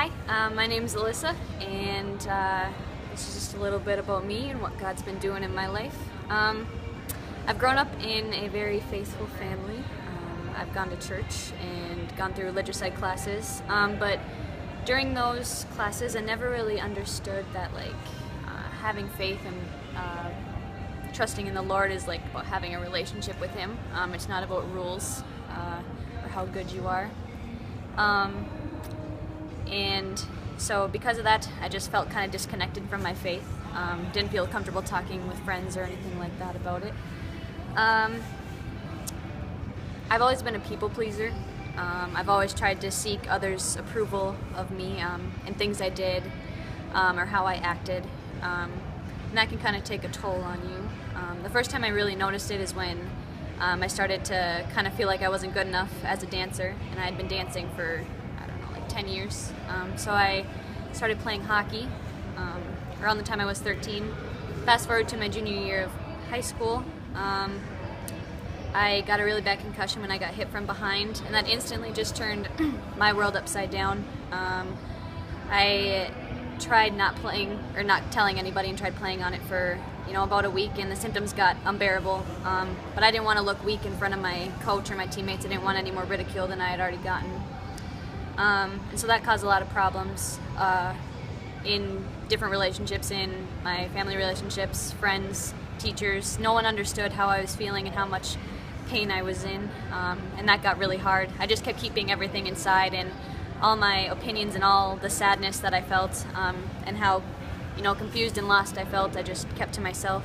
Hi, my name is Alissa, and this is just a little bit about me and what God's been doing in my life. I've grown up in a very faithful family. I've gone to church and gone through religious ed classes, but during those classes I never really understood that having faith and trusting in the Lord is like about having a relationship with Him. It's not about rules or how good you are. And so because of that, I just felt kind of disconnected from my faith. Didn't feel comfortable talking with friends or anything like that about it. I've always been a people pleaser. I've always tried to seek others' approval of me and things I did or how I acted. And that can kind of take a toll on you. The first time I really noticed it is when I started to kind of feel like I wasn't good enough as a dancer, and I had been dancing for 10 years. So I started playing hockey around the time I was 13. Fast forward to my junior year of high school, I got a really bad concussion when I got hit from behind, and that instantly just turned my world upside down. I tried not playing or not telling anybody and tried playing on it for about a week, and the symptoms got unbearable. But I didn't want to look weak in front of my coach or my teammates. I didn't want any more ridicule than I had already gotten. And so that caused a lot of problems in different relationships, in my family relationships, friends, teachers. No one understood how I was feeling and how much pain I was in, and that got really hard. I just kept keeping everything inside, and all my opinions and all the sadness that I felt and how confused and lost I felt, I just kept to myself.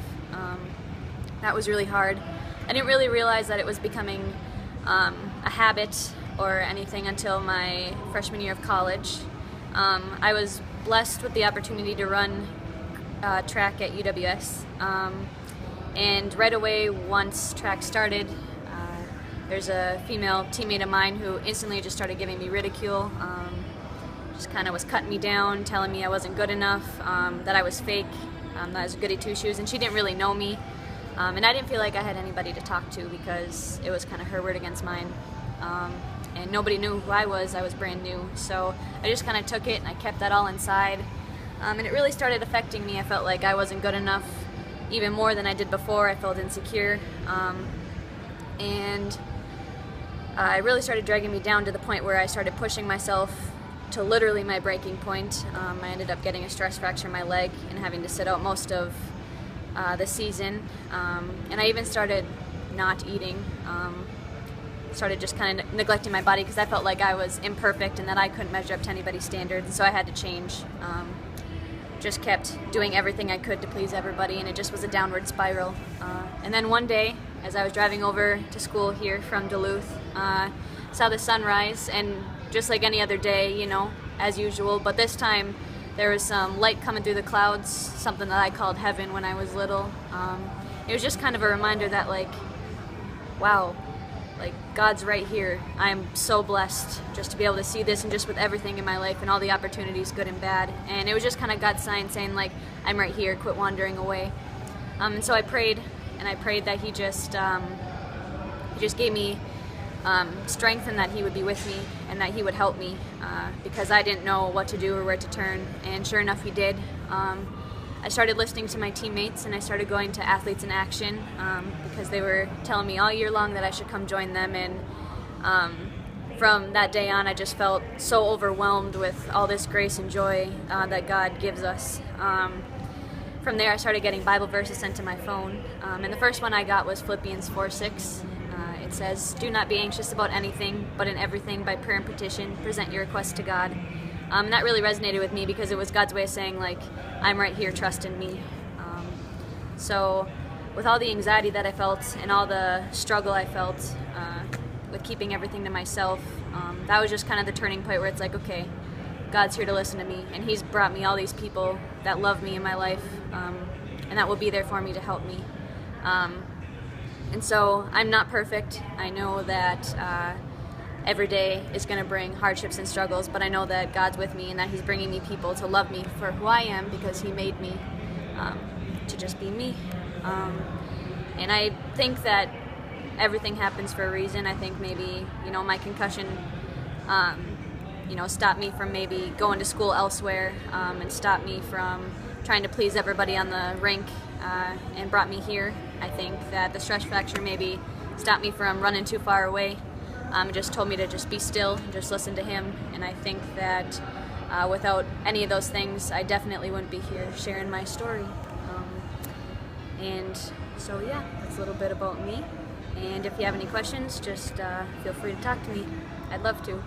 That was really hard. I didn't really realize that it was becoming a habit or anything until my freshman year of college. I was blessed with the opportunity to run track at UWS, and right away once track started, there's a female teammate of mine who instantly just started giving me ridicule, just kind of was cutting me down, telling me I wasn't good enough, that I was fake, that I was a goody two-shoes, and she didn't really know me, and I didn't feel like I had anybody to talk to because it was kind of her word against mine. And nobody knew who I was brand new, so I just kind of took it and I kept that all inside, and it really started affecting me. I felt like I wasn't good enough, even more than I did before. I felt insecure, and it really started dragging me down to the point where I started pushing myself to literally my breaking point. I ended up getting a stress fracture in my leg and having to sit out most of the season, and I even started not eating. Started just kind of neglecting my body because I felt like I was imperfect and that I couldn't measure up to anybody's standards, and so I had to change. Just kept doing everything I could to please everybody, and it just was a downward spiral. And then one day, as I was driving over to school here from Duluth, saw the sunrise, and just like any other day, as usual, but this time there was some light coming through the clouds, something that I called heaven when I was little. It was just kind of a reminder that wow, God's right here. I'm so blessed just to be able to see this, and just with everything in my life and all the opportunities, good and bad. And it was just kind of God's sign saying I'm right here, quit wandering away. And so I prayed, and I prayed that He just gave me strength, and that He would be with me and that He would help me, because I didn't know what to do or where to turn. And sure enough, He did. I started listening to my teammates, and I started going to Athletes in Action because they were telling me all year long that I should come join them, and from that day on I just felt so overwhelmed with all this grace and joy that God gives us. From there I started getting Bible verses sent to my phone, and the first one I got was Philippians 4:6. It says, "Do not be anxious about anything, but in everything by prayer and petition present your requests to God." And that really resonated with me because it was God's way of saying, I'm right here, trust in me. So with all the anxiety that I felt and all the struggle I felt with keeping everything to myself, that was just kind of the turning point where it's okay, God's here to listen to me, and He's brought me all these people that love me in my life, and that will be there for me to help me. And so I'm not perfect. I know that every day is going to bring hardships and struggles, but I know that God's with me and that He's bringing me people to love me for who I am because He made me to just be me. And I think that everything happens for a reason. I think maybe, my concussion you know, stopped me from maybe going to school elsewhere, and stopped me from trying to please everybody on the rink, and brought me here. I think that the stress fracture maybe stopped me from running too far away. It just told me to just be still and just listen to him. And I think that without any of those things, I definitely wouldn't be here sharing my story. And so yeah, that's a little bit about me. And if you have any questions, just feel free to talk to me. I'd love to.